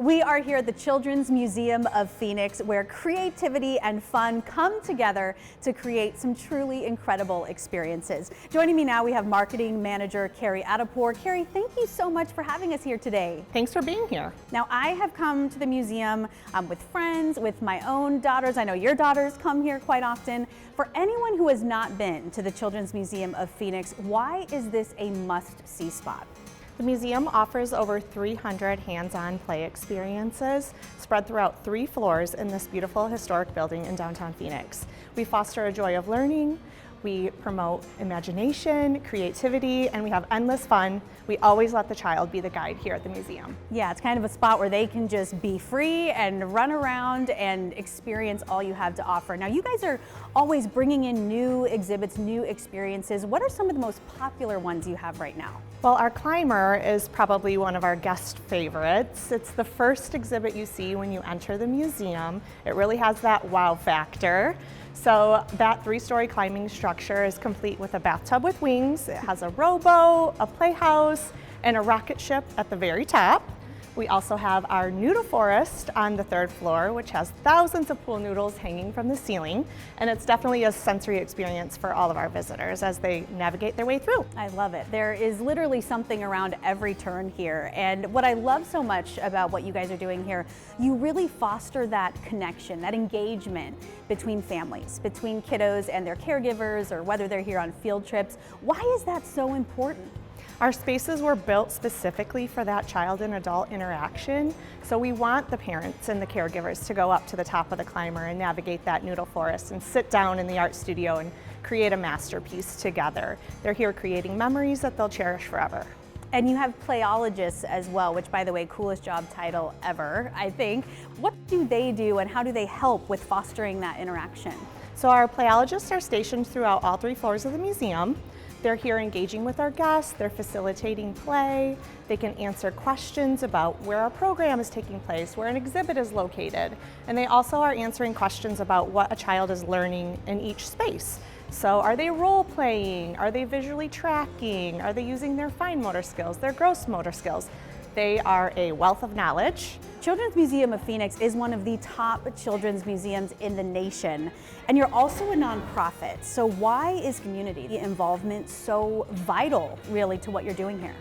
We are here at the Children's Museum of Phoenix, where creativity and fun come together to create some truly incredible experiences. Joining me now, we have Marketing Manager Carrie Adapor. Carrie, thank you so much for having us here today. Thanks for being here. Now, I have come to the museum with friends, with my own daughters. I know your daughters come here quite often. For anyone who has not been to the Children's Museum of Phoenix, why is this a must-see spot? The museum offers over 300 hands-on play experiences spread throughout 3 floors in this beautiful historic building in downtown Phoenix. We foster a joy of learning, we promote imagination, creativity, and we have endless fun. We always let the child be the guide here at the museum. Yeah, it's kind of a spot where they can just be free and run around and experience all you have to offer. Now, you guys are always bringing in new exhibits, new experiences. What are some of the most popular ones you have right now? Well, our climber is probably one of our guest favorites. It's the first exhibit you see when you enter the museum. It really has that wow factor. So that 3-story climbing structure is complete with a bathtub with wings. It has a rowboat, a playhouse, and a rocket ship at the very top. We also have our noodle forest on the 3rd floor, which has thousands of pool noodles hanging from the ceiling. And it's definitely a sensory experience for all of our visitors as they navigate their way through. I love it. There is literally something around every turn here. And what I love so much about what you guys are doing here, you really foster that connection, that engagement between families, between kiddos and their caregivers, or whether they're here on field trips. Why is that so important? Our spaces were built specifically for that child and adult interaction, so we want the parents and the caregivers to go up to the top of the climber and navigate that noodle forest and sit down in the art studio and create a masterpiece together. They're here creating memories that they'll cherish forever. And you have playologists as well, which, by the way, coolest job title ever, I think. What do they do and how do they help with fostering that interaction? So our playologists are stationed throughout all 3 floors of the museum. They're here engaging with our guests, they're facilitating play, they can answer questions about where our program is taking place, where an exhibit is located, and they also are answering questions about what a child is learning in each space. So are they role playing? Are they visually tracking? Are they using their fine motor skills, their gross motor skills? They are a wealth of knowledge. Children's Museum of Phoenix is one of the top children's museums in the nation, and you're also a nonprofit. So why is community involvement so vital, really, to what you're doing here?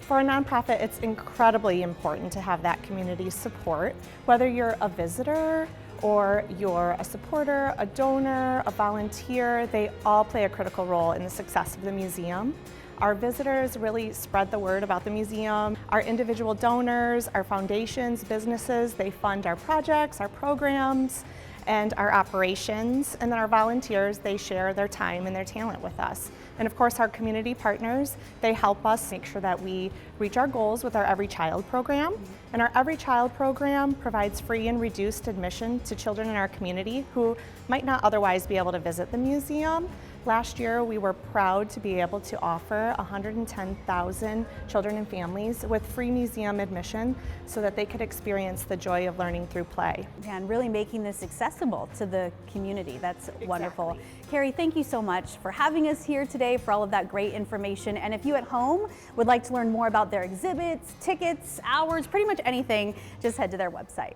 For a nonprofit, it's incredibly important to have that community support, whether you're a visitor or you're a supporter, a donor, a volunteer. They all play a critical role in the success of the museum. Our visitors really spread the word about the museum. Our individual donors, our foundations, businesses, they fund our projects, our programs, and our operations. And then our volunteers, they share their time and their talent with us. And of course, our community partners, they help us make sure that we reach our goals with our Every Child program. And our Every Child program provides free and reduced admission to children in our community who might not otherwise be able to visit the museum. Last year, we were proud to be able to offer 110,000 children and families with free museum admission so that they could experience the joy of learning through play. And really making this accessible to the community. That's wonderful. Carrie, thank you so much for having us here today, for all of that great information. And if you at home would like to learn more about their exhibits, tickets, hours, pretty much anything, just head to their website.